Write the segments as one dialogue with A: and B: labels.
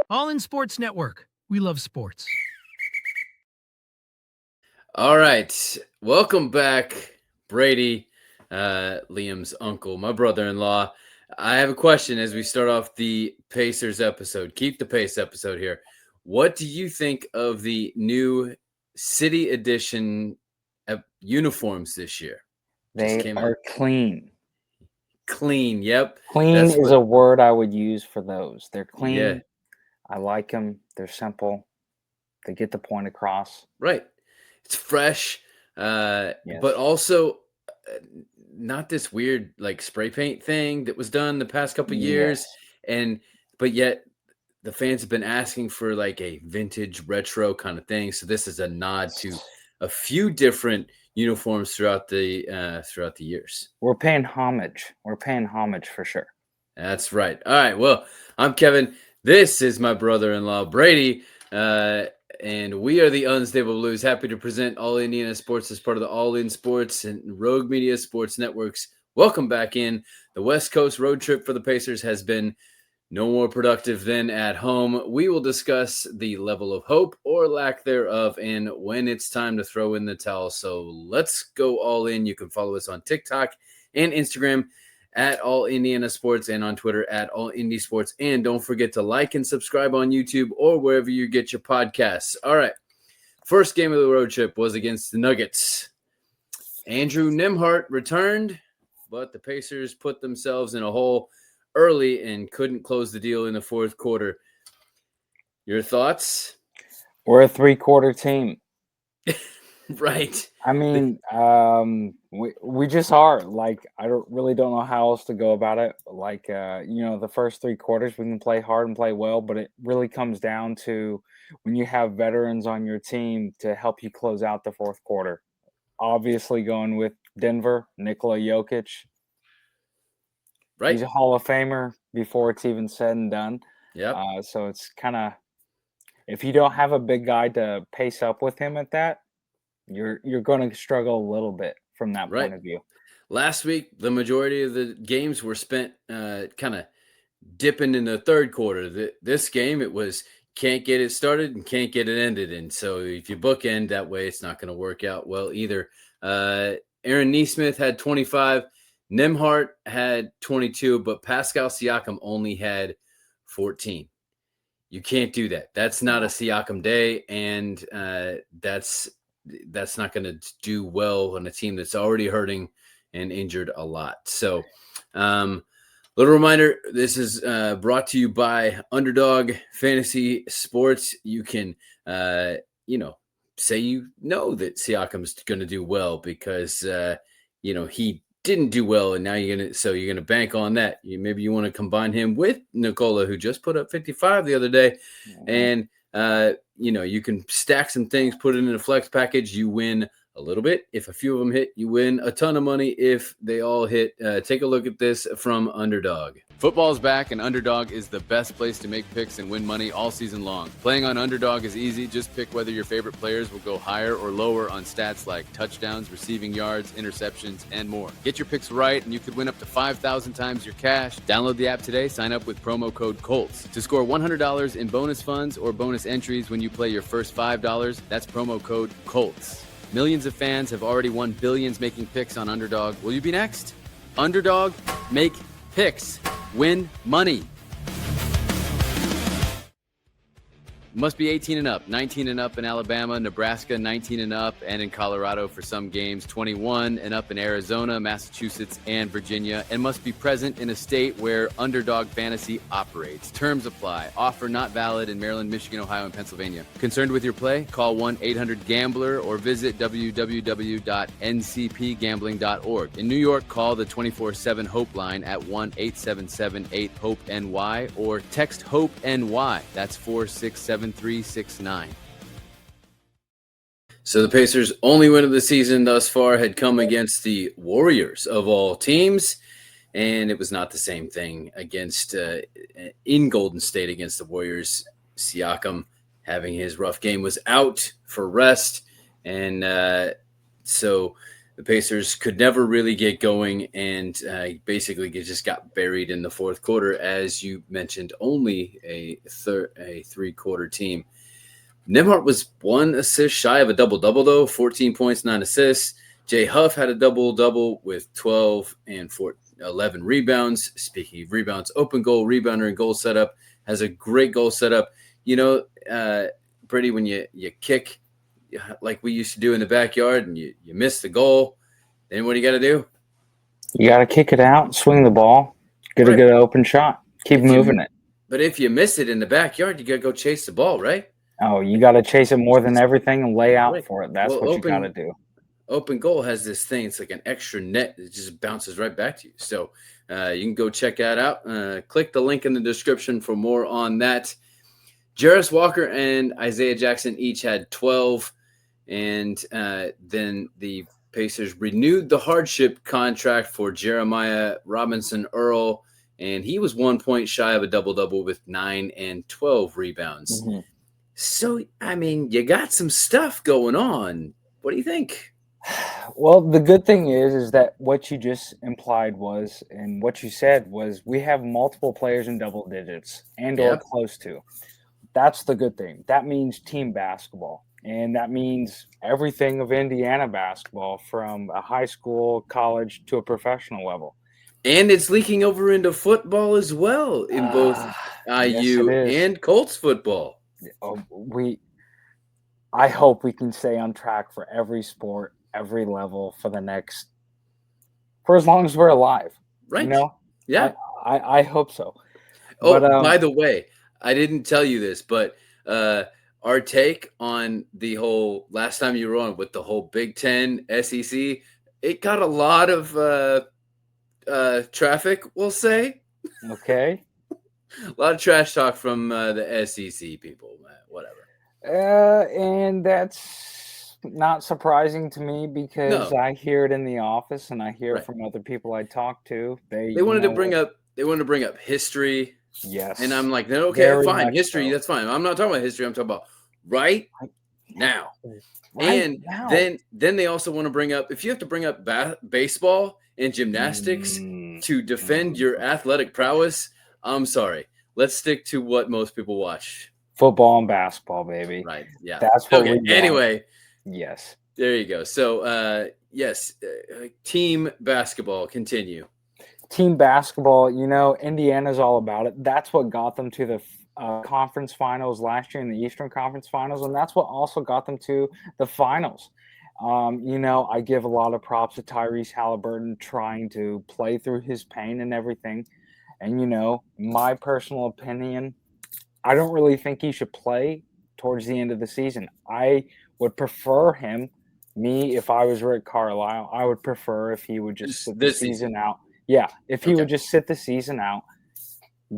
A: All in Sports Network. We love sports.
B: All right. Welcome back, Brady, Liam's uncle, my brother-in-law. I have a question as we start off the Pacers episode. Keep the pace episode here. What do you think of the new City Edition uniforms this year? Just
C: They
B: came
C: are
B: out.
C: clean.
B: Clean. Yep.
C: Clean
B: That's
C: is
B: what.
C: a word I would use for those. They're clean.
B: Yeah.
C: I like them. They're simple. They get the point across.
B: Right. It's fresh,
C: Yes.
B: but also not this weird like spray paint thing that was done the past couple years.
C: Yes.
B: But yet the fans have been asking for like a vintage retro kind of thing. So this is a nod to a few different uniforms throughout the years.
C: We're paying homage. We're paying homage for sure.
B: That's right. All right. Well, I'm Kevin. This is my brother-in-law, Brady. And we are the Unstable Blues. Happy to present All Indiana Sports as part of the All In Sports and Rogue Media Sports Networks. Welcome back in. The West Coast road trip for the Pacers has been no more productive than at home. We will discuss the level of hope or lack thereof and when it's time to throw in the towel. So let's go all in. You can follow us on TikTok and Instagram at All Indiana Sports and on Twitter at All Indy Sports. And don't forget to like and subscribe on YouTube or wherever you get your podcasts. All right. First game of the road trip was against the Nuggets. Andrew Nembhard returned, but the Pacers put themselves in a hole early and couldn't close the deal in the fourth quarter. Your thoughts?
C: We're a three-quarter team.
B: Right.
C: I mean, we just are. Like, I don't know how else to go about it. Like, the first three quarters we can play hard and play well, but it really comes down to when you have veterans on your team to help you close out the fourth quarter. Obviously, going with Denver, Nikola Jokic.
B: Right.
C: He's a Hall of Famer before it's even said and done.
B: Yep.
C: So it's kind of, if you don't have a big guy to pace up with him at that, you're going to struggle a little bit from that point of view.
B: Last week, the majority of the games were spent kind of dipping in the third quarter. This game, it was can't get it started and can't get it ended. And so if you bookend that way, it's not going to work out well either. Aaron Nesmith had 25. Nembhard had 22, but Pascal Siakam only had 14. You can't do that. That's not a Siakam day, and that's not going to do well on a team that's already hurting and injured a lot. So, little reminder, this is brought to you by Underdog Fantasy Sports. You can, say that Siakam's going to do well because, he didn't do well, and now you're going to bank on that. Maybe you want to combine him with Nikola, who just put up 55 the other day, and you can stack some things, put it in a flex package. You win a little bit. If a few of them hit, you win a ton of money. If they all hit, take a look at this from Underdog. Football's back, and Underdog is the best place to make picks and win money all season long. Playing on Underdog is easy. Just pick whether your favorite players will go higher or lower on stats like touchdowns, receiving yards, interceptions, and more. Get your picks right, and you could win up to 5,000 times your cash. Download the app today. Sign up with promo code COLTS to score $100 in bonus funds or bonus entries when you play your first $5. That's promo code COLTS. Millions of fans have already won billions making picks on Underdog. Will you be next? Underdog, make picks, win money. Must be 18 and up, 19 and up in Alabama, Nebraska, 19 and up, and in Colorado for some games, 21 and up in Arizona, Massachusetts, and Virginia, and must be present in a state where Underdog Fantasy operates. Terms apply. Offer not valid in Maryland, Michigan, Ohio, and Pennsylvania. Concerned with your play? Call 1-800-GAMBLER or visit www.ncpgambling.org. In New York, call the 24/7 Hope line at 1-877-8-HOPE-NY or text HOPE-NY. That's 467 369. So the Pacers' only win of the season thus far had come against the Warriors of all teams, and it was not the same thing against in Golden State against the Warriors. Siakam, having his rough game, was out for rest, and so the Pacers could never really get going, and basically just got buried in the fourth quarter, as you mentioned. Only a 3-quarter team. Nembhard was 1 assist shy of a double-double, though, 14 points, 9 assists. Jay Huff had a double-double with 12 and 11 rebounds. Speaking of rebounds, open goal, rebounder, and goal setup. Has a great goal setup. Brady, when you kick like we used to do in the backyard and you miss the goal, then what do you got to do?
C: You got to kick it out, swing the ball, get a good open shot, keep moving it.
B: But if you miss it in the backyard, you got to go chase the ball, right?
C: Oh, you got to chase it more than everything and lay out for it. That's what you got to do.
B: Open goal has this thing. It's like an extra net that just bounces right back to you. So you can go check that out. Click the link in the description for more on that. Jarris Walker and Isaiah Jackson each had 12. And then the Pacers renewed the hardship contract for Jeremiah Robinson Earl. And he was 1 point shy of a double-double with 9 and 12 rebounds. Mm-hmm. So, I mean, you got some stuff going on. What do you think?
C: Well, the good thing is that what you just implied was, and what you said was, we have multiple players in double digits and or close to. That's the good thing. That means team basketball. And that means everything of Indiana basketball, from a high school, college, to a professional level.
B: And it's leaking over into football as well, in both IU and Colts football.
C: I hope we can stay on track for every sport, every level for as long as we're alive.
B: Right.
C: You know?
B: Yeah.
C: I hope so.
B: Oh, but, by the way, I didn't tell you this, but our take on the whole last time you were on with the whole Big Ten SEC, it got a lot of traffic, we'll say.
C: Okay.
B: A lot of trash talk from the SEC people, whatever.
C: And that's not surprising to me because I hear it in the office and I hear from other people I talk to. They
B: wanted to bring up history.
C: Yes.
B: And I'm like, no, okay, fine. History, that's fine. I'm not talking about history. I'm talking about right now. And then they also want to bring up, if you have to bring up baseball and gymnastics to defend your athletic prowess, I'm sorry. Let's stick to what most people watch.
C: Football and basketball, baby.
B: Right. Yeah.
C: That's what we want.
B: Anyway.
C: Yes.
B: There you go. So, team basketball. Continue.
C: Team basketball, Indiana's all about it. That's what got them to the conference finals last year in the Eastern Conference Finals, and that's what also got them to the finals. I give a lot of props to Tyrese Halliburton trying to play through his pain and everything. And, my personal opinion, I don't really think he should play towards the end of the season. I would prefer if I was Rick Carlisle, I would prefer if he would just sit the season out. Yeah, if he would just sit the season out,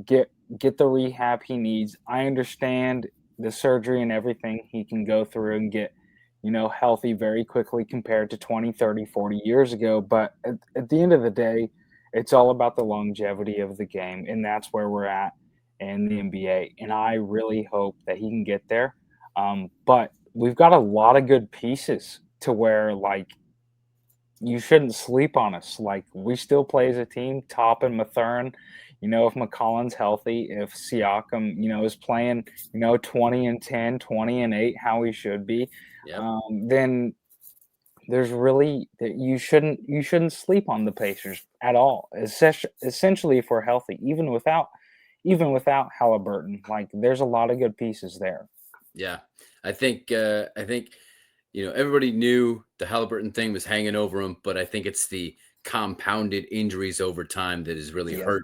C: get the rehab he needs. I understand the surgery and everything he can go through and get, healthy very quickly compared to 20, 30, 40 years ago. But at the end of the day, it's all about the longevity of the game, and that's where we're at in the NBA. And I really hope that he can get there. But we've got a lot of good pieces to where, you shouldn't sleep on us. We still play as a team, Top and Mathurin. If McCollum's healthy, if Siakam, is playing, 20 and 10, 20 and 8, how he should be, then there's really you shouldn't sleep on the Pacers at all. Essentially, if we're healthy, even without Halliburton, there's a lot of good pieces there.
B: Yeah, I think everybody knew the Halliburton thing was hanging over him, but I think it's the compounded injuries over time that has really hurt.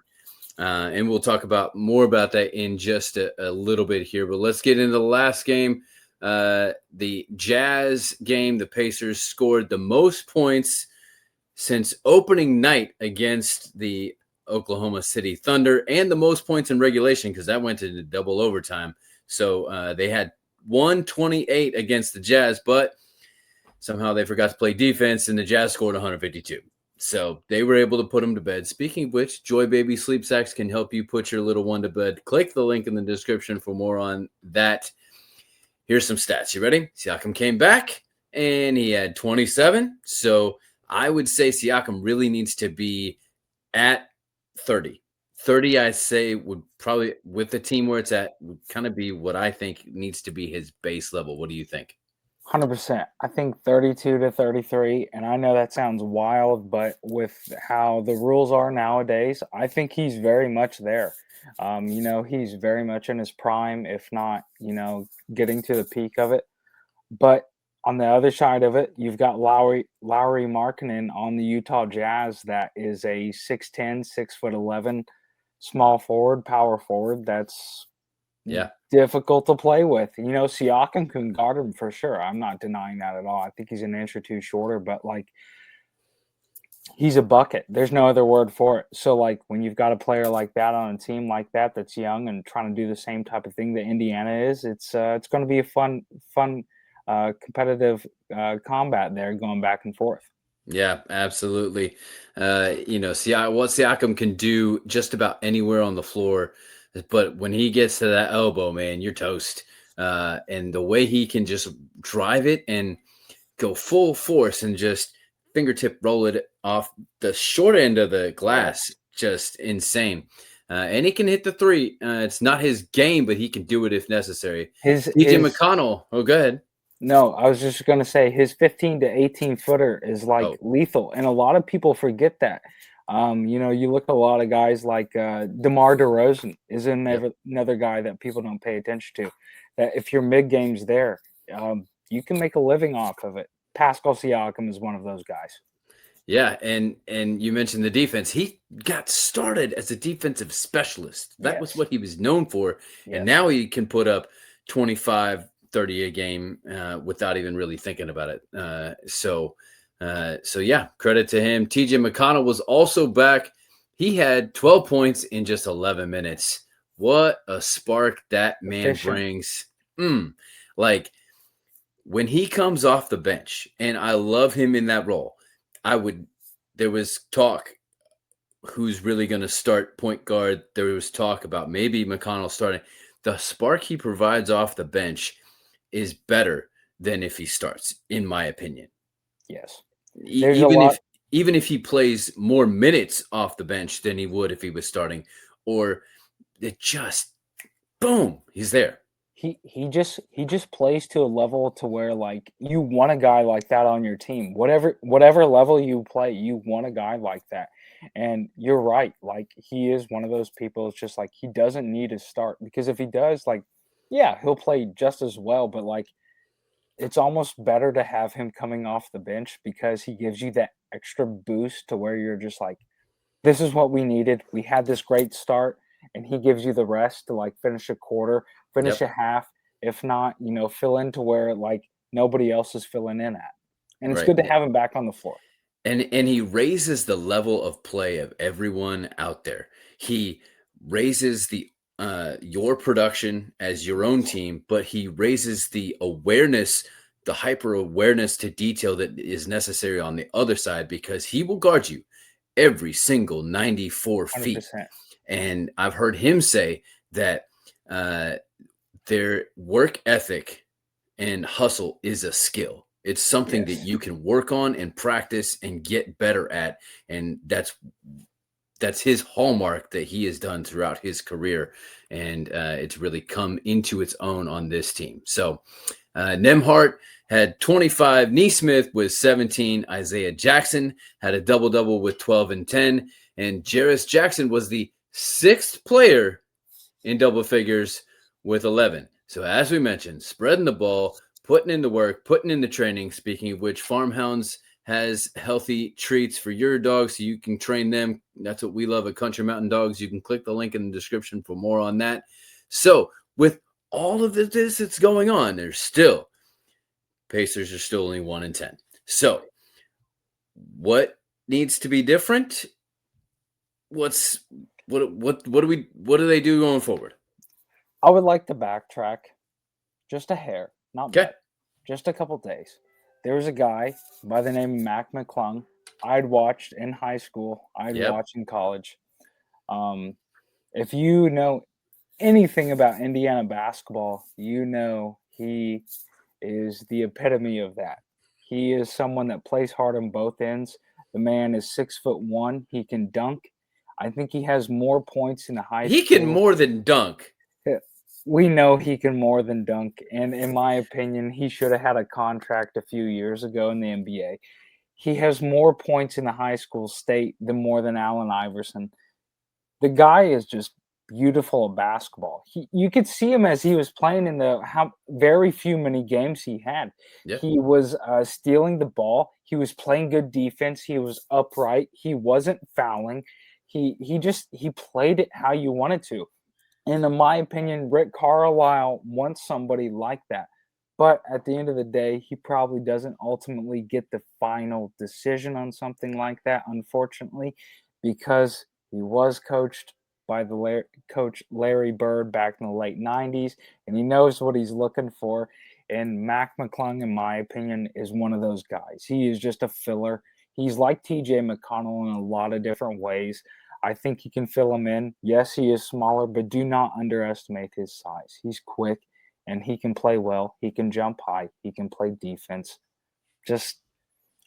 B: And we'll talk more about that in just a little bit here. But let's get into the last game. The Jazz game, the Pacers scored the most points since opening night against the Oklahoma City Thunder, and the most points in regulation because that went to double overtime. So they had 128 against the Jazz, but somehow they forgot to play defense, and the Jazz scored 152. So they were able to put them to bed. Speaking of which, Joi Baby Sleep Sacks can help you put your little one to bed. Click the link in the description for more on that. Here's some stats. You ready? Siakam came back, and he had 27. So I would say Siakam really needs to be at 30. 30, I say, would probably, with the team where it's at, would kind of be what I think needs to be his base level. What do you think?
C: 100%. I think 32 to 33, and I know that sounds wild, but with how the rules are nowadays, I think he's very much there. He's very much in his prime, if not, getting to the peak of it. But on the other side of it, you've got Lowry Markkinen on the Utah Jazz that is a 6'10", 6'11" small forward, power forward that's
B: Yeah.
C: difficult to play with. Siakam can guard him for sure. I'm not denying that at all. I think he's an inch or two shorter, but like he's a bucket. There's no other word for it. So like when you've got a player like that on a team like that that's young and trying to do the same type of thing that Indiana is, it's going to be a fun competitive combat there going back and forth.
B: Yeah, absolutely. What Siakam can do just about anywhere on the floor, but when he gets to that elbow, man, you're toast. And the way he can just drive it and go full force and just fingertip roll it off the short end of the glass, just insane. And he can hit the three. It's not his game, but he can do it if necessary. TJ McConnell. Oh, go ahead.
C: No, I was just going to say his 15 to 18 footer is like lethal. And a lot of people forget that. You look at a lot of guys like DeMar DeRozan is another guy that people don't pay attention to. That if your mid game's there, you can make a living off of it. Pascal Siakam is one of those guys.
B: Yeah, and you mentioned the defense. He got started as a defensive specialist. That was what he was known for. Yes. And now he can put up 25, 30 a game without even really thinking about it. So yeah, credit to him. TJ McConnell was also back. He had 12 points in just 11 minutes. What a spark that man brings. Like when he comes off the bench, and I love him in that role. There was talk who's really going to start point guard. There was talk about maybe McConnell starting. The spark he provides off the bench is better than if he starts, in my opinion.
C: Yes.
B: Even if he plays more minutes off the bench than he would if he was starting, or it just boom, he's there.
C: He just plays to a level to where like you want a guy like that on your team. Whatever level you play, you want a guy like that. And you're right. Like he is one of those people. It's just like he doesn't need to start because if he does, like, yeah, he'll play just as well. But like, it's almost better to have him coming off the bench because he gives you that extra boost to where you're just like, this is what we needed. We had this great start, and he gives you the rest to like finish a quarter, finish a half. If not, fill into where like nobody else is filling in at. And it's good to have him back on the floor.
B: And he raises the level of play of everyone out there. He raises the your production as your own team, but he raises the awareness, the hyper awareness to detail that is necessary on the other side because he will guard you every single 94 feet.
C: 100%.
B: And I've heard him say that their work ethic and hustle is a skill. It's something that you can work on and practice and get better at. And that's his hallmark that he has done throughout his career. And it's really come into its own on this team. So Nembhard had 25. Neesmith was 17. Isaiah Jackson had a double-double with 12 and 10. And Jarris Jackson was the 6th player in double figures with 11. So as we mentioned, spreading the ball, putting in the work, putting in the training. Speaking of which, Farmhounds has healthy treats for your dogs so you can train them. That's what we love at Country Mountain Dogs. You can click the link in the description for more on that. So with all of this that's going on, Pacers are still only 1 and 10. So what needs to be different? What do they do going forward?
C: I would like to backtrack just a hair, not bad, just a couple days. There was a guy by the name of Mac McClung I'd watched in high school. I'd watched in college. If you know anything about Indiana basketball, you know he is the epitome of that. He is someone that plays hard on both ends. The man is 6'1". He can dunk. I think he has more points in the high
B: He can
C: school.
B: more than dunk.
C: We know he can more than dunk, and in my opinion, he should have had a contract a few years ago in the NBA. He has more points in the high school state than more than Allen Iverson. The guy is just beautiful at basketball. You could see him as he was playing in the how very few many games he had.
B: Yeah.
C: He was stealing the ball. He was playing good defense. He was upright. He wasn't fouling. He played it how you wanted to. And in my opinion, Rick Carlisle wants somebody like that. But at the end of the day, he probably doesn't ultimately get the final decision on something like that, unfortunately, because he was coached by the coach Larry Bird back in the late 90s, and he knows what he's looking for. And Mac McClung, in my opinion, is one of those guys. He is just a filler. He's like TJ McConnell in a lot of different ways. I think he can fill him in. Yes, he is smaller, but do not underestimate his size. He's quick and he can play well. He can jump high. He can play defense. Just,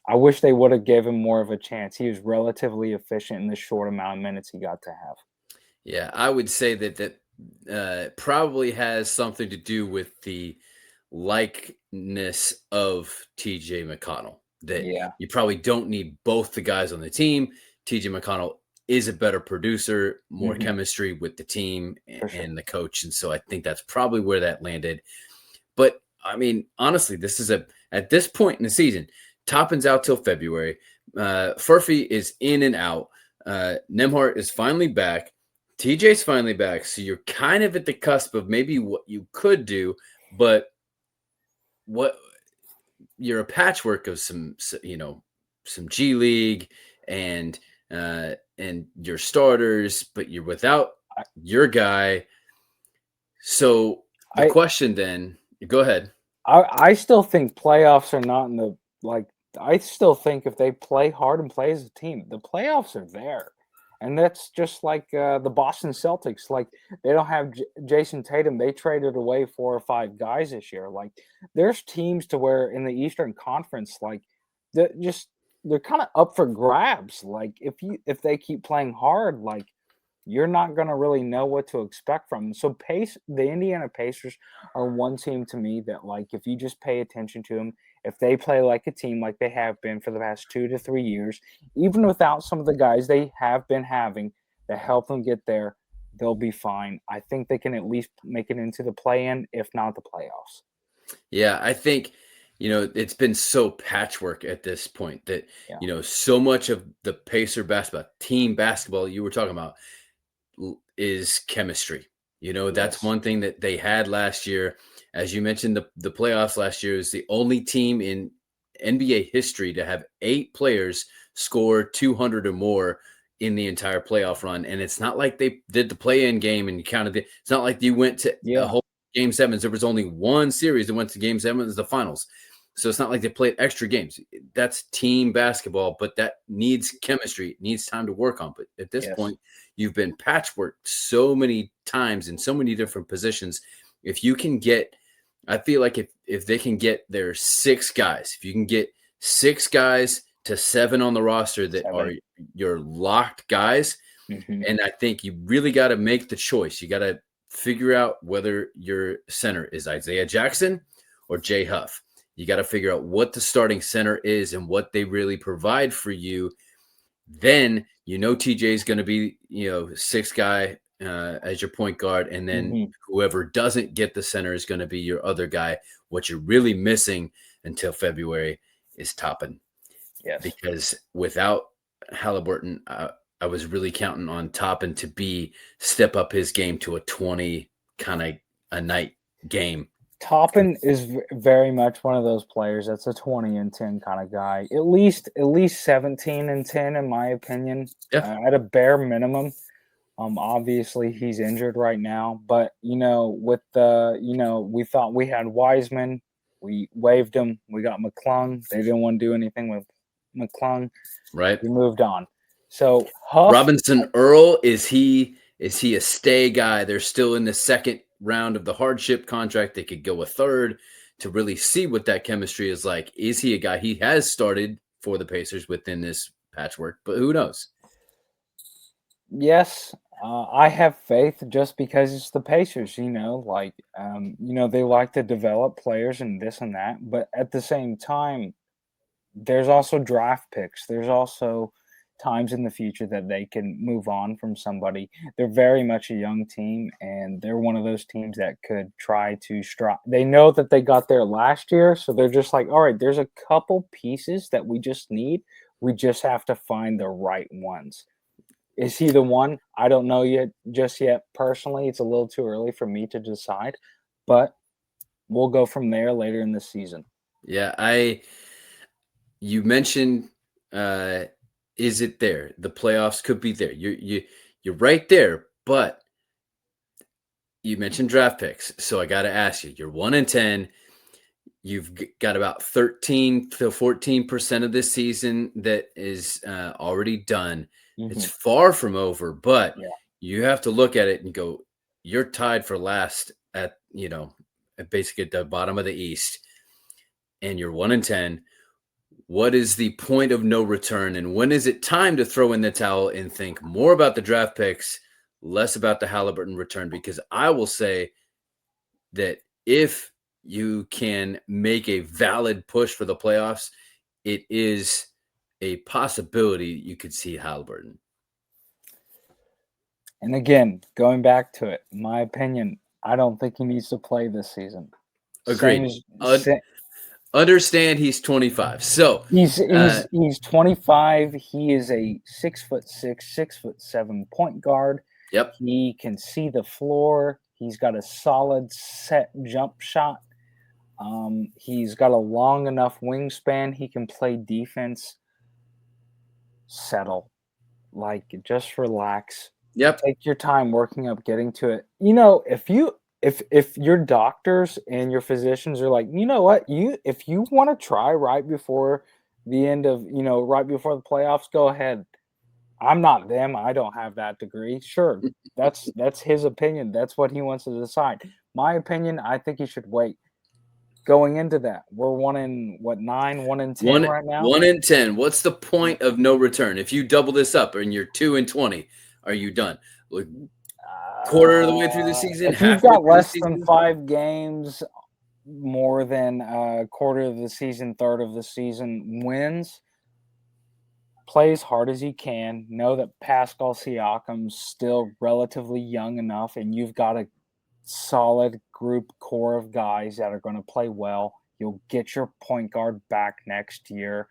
C: I wish they would have given him more of a chance. He was relatively efficient in the short amount of minutes he got to have.
B: Yeah, I would say that probably has something to do with the likeness of TJ McConnell. That
C: Yeah.
B: you probably don't need both the guys on the team. TJ McConnell is a better producer, more chemistry with the team and the coach. And so I think that's probably where that landed. But I mean, honestly, this is at this point in the season, Toppin's out till February. Furphy is in and out. Nembhard is finally back. TJ's finally back. So you're kind of at the cusp of maybe what you could do, but you're a patchwork of some G League and your starters, but you're without your guy. So the question then, go ahead.
C: I still think playoffs are not in the I still think if they play hard and play as a team, the playoffs are there. And that's just like the Boston Celtics. Like, they don't have Jason Tatum. They traded away 4 or 5 guys this year. Like, there's teams to where in the Eastern Conference, like, they're kind of up for grabs. Like, if they keep playing hard, like, you're not going to really know what to expect from them. So the Indiana Pacers are one team to me that, like, if you just pay attention to them, if they play like a team like they have been for the past 2 to 3 years, even without some of the guys they have been having that help them get there, they'll be fine. I think they can at least make it into the play-in, if not the playoffs.
B: Yeah, I think, it's been so patchwork at this point that, so much of the Pacer basketball, team basketball you were talking about, is chemistry. That's one thing that they had last year. As you mentioned, the playoffs last year is the only team in NBA history to have 8 players score 200 or more in the entire playoff run. And it's not like they did the play-in game and you counted it. It's not like you went to a whole game 7s. There was only one series that went to game 7, the finals. So it's not like they played extra games. That's team basketball, but that needs chemistry. It needs time to work on. But at this point, you've been patchworked so many times in so many different positions. If you can get, I feel like if they can get their 6 guys, if you can get 6 guys to 7 on the roster that are your locked guys, and I think you really got to make the choice. You got to figure out whether your center is Isaiah Jackson or Jay Huff. You got to figure out what the starting center is and what they really provide for you. Then TJ is going to be 6th guy as your point guard, and then whoever doesn't get the center is going to be your other guy. What you're really missing until February is Toppin.
C: Yes,
B: because without Halliburton, I was really counting on Toppin to step up his game to a 20 kind of a night game.
C: Toppin is very much one of those players that's a 20 and 10 kind of guy. At least 17 and 10, in my opinion, at a bare minimum. Obviously he's injured right now, but with we thought we had Wiseman, we waived him, we got McClung. They didn't want to do anything with McClung.
B: Right.
C: We moved on. So Huff,
B: Robinson Earl, is he a stay guy? They're still in the second round of the hardship contract. They could go a third. to really see what that chemistry is like. Is he a guy? He has started for the Pacers within this patchwork, but who knows?
C: Yes, I have faith just because it's the Pacers, they like to develop players and this and that, but at the same time, there's also draft picks. There's also times in the future that they can move on from somebody. They're very much a young team, and they're one of those teams that could try to strive. They know that they got there last year, so they're just like, all right, there's a couple pieces that we just need. We just have to find the right ones. Is he the one? I don't know just yet. Personally, it's a little too early for me to decide, but we'll go from there later in the season.
B: Yeah, you mentioned is it there? The playoffs could be there. You're right there, but you mentioned draft picks. So I got to ask you, you're 1-10. You've got about 13 to 14% of this season that is already done. It's far from over, but
C: Yeah.
B: you have to look at it and go, you're tied for last at basically at the bottom of the East, and you're 1-10. What is the point of no return, and when is it time to throw in the towel and think more about the draft picks, less about the Halliburton return? Because I will say that if you can make a valid push for the playoffs, it is a possibility you could see Halliburton.
C: And again, going back to it, my opinion, I don't think he needs to play this season.
B: Agreed. Understand he's 25. So
C: he's 25. He is a 6'6", 6'7" point guard.
B: Yep.
C: He can see the floor. He's got a solid set jump shot. He's got a long enough wingspan. He can play defense. Settle. Just relax.
B: Yep.
C: Take your time working up, getting to it. If your doctors and your physicians are like, you know what, if you want to try right before the end of, right before the playoffs, go ahead. I'm not them. I don't have that degree. Sure, that's his opinion. That's what he wants to decide. My opinion, I think he should wait. Going into that, we're 1-9, 1-10 right now.
B: 1-10. What's the point of no return? If you double this up and you're 2-20, are you done? Quarter of the way through the season?
C: If you've got less than 5 games, more than a quarter of the season, third of the season wins, play as hard as you can. Know that Pascal Siakam's still relatively young enough, and you've got a solid group core of guys that are going to play well. You'll get your point guard back next year.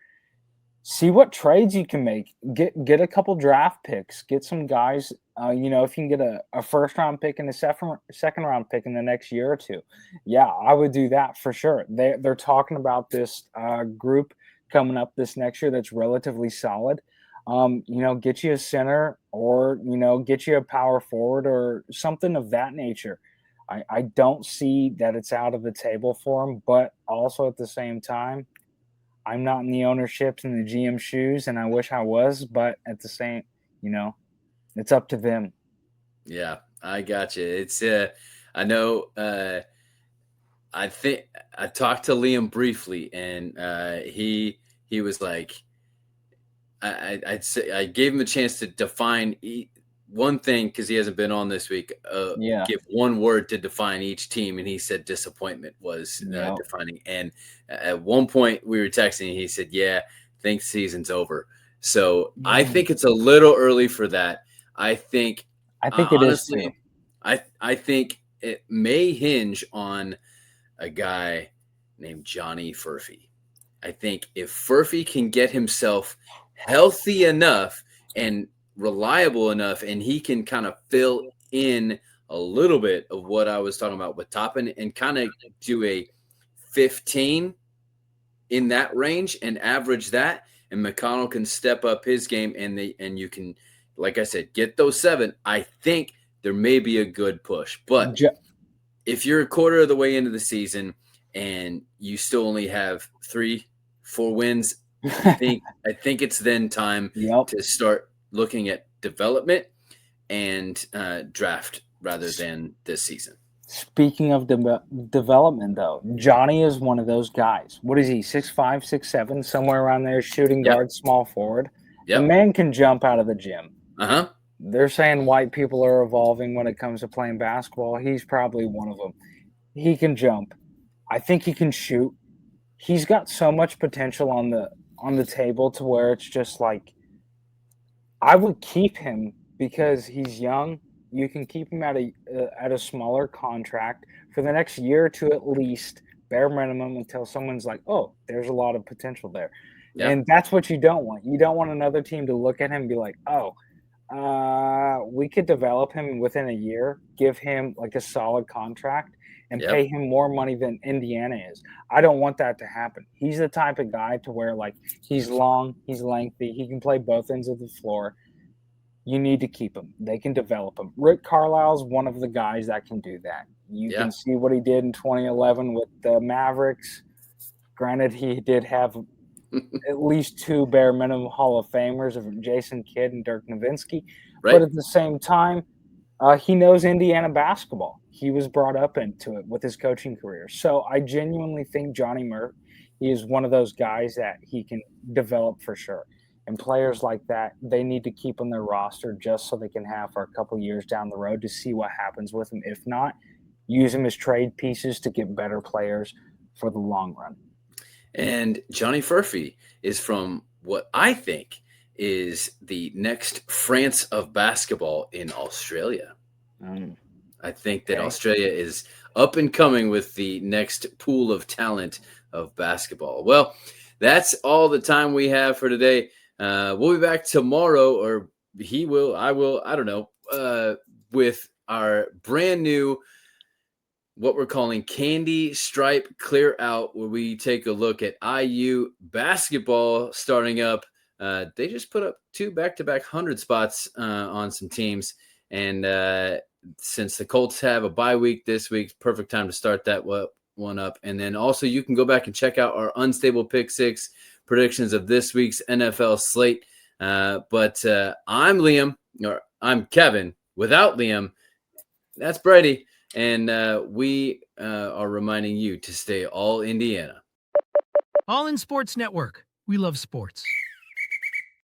C: See what trades you can make. Get a couple draft picks. Get some guys. If you can get a first round pick and a second round pick in the next year or two, yeah, I would do that for sure. They're talking about this group coming up this next year that's relatively solid. Get you a center or get you a power forward or something of that nature. I don't see that it's out of the table for them, but also at the same time, I'm not in the ownership and the GM shoes, and I wish I was, but at the same, it's up to them.
B: Yeah, I got you. It's I know. I think I talked to Liam briefly, and he was like, I'd say I gave him a chance to define one thing because he hasn't been on this week. Give one word to define each team, and he said disappointment was defining. And at one point we were texting, and he said, "Yeah, think season's over." So I think it's a little early for that. I think
C: it
B: honestly,
C: is too.
B: I think it may hinge on a guy named Johnny Furphy. I think if Furphy can get himself healthy enough and reliable enough, and he can kind of fill in a little bit of what I was talking about with Toppin and kind of do a 15 in that range and average that, and McConnell can step up his game, and you can, like I said, get those 7. I think there may be a good push, but if you're a quarter of the way into the season and you still only have 3-4 wins, I think it's then time to start looking at development and draft rather than this season.
C: Speaking of development, though, Johnny is one of those guys. What is he? 6'5", 6'7", somewhere around there, shooting
B: Yep.
C: guard, small forward. The
B: Yep.
C: man can jump out of the gym.
B: Uh-huh.
C: They're saying white people are evolving when it comes to playing basketball. He's probably one of them. He can jump. I think he can shoot. He's got so much potential on the table to where it's just like I would keep him because he's young. You can keep him at a smaller contract for the next year or two at least, bare minimum, until someone's like, "Oh, there's a lot of potential there,"
B: Yeah.
C: and that's what you don't want. You don't want another team to look at him and be like, "Oh, we could develop him within a year, give him like a solid contract, and
B: Yep.
C: pay him more money than Indiana is." I don't want that to happen. He's the type of guy to where like he's long, he's lengthy, he can play both ends of the floor. You need to keep him. They can develop him. Rick Carlisle's one of the guys that can do that. You
B: Yeah.
C: can see what he did in 2011 with the Mavericks. Granted, he did have at least two bare minimum Hall of Famers of Jason Kidd and Dirk Nowitzki. But
B: Right.
C: at the same time, he knows Indiana basketball. He was brought up into it with his coaching career. So I genuinely think Johnny Murphy, he is one of those guys that he can develop for sure. And players like that, they need to keep on their roster just so they can have for a couple years down the road to see what happens with him. If not, use them as trade pieces to get better players for the long run.
B: And Johnny Furphy is from what I think is the next France of basketball in Australia. I think that
C: Okay.
B: Australia is up and coming with the next pool of talent of basketball. Well, that's all the time we have for today. We'll be back tomorrow, or he will, I will, I don't know, with our brand new, what we're calling Candy Stripe Clear Out, where we take a look at IU basketball starting up. They just put up 2 back-to-back 100 spots on some teams. And since the Colts have a bye week this week, perfect time to start that one up. And then also you can go back and check out our Unstable Pick 6 predictions of this week's NFL slate. But I'm Liam, or I'm Kevin without Liam. That's Brady. And we are reminding you to stay all Indiana.
A: All in Sports Network. We love sports.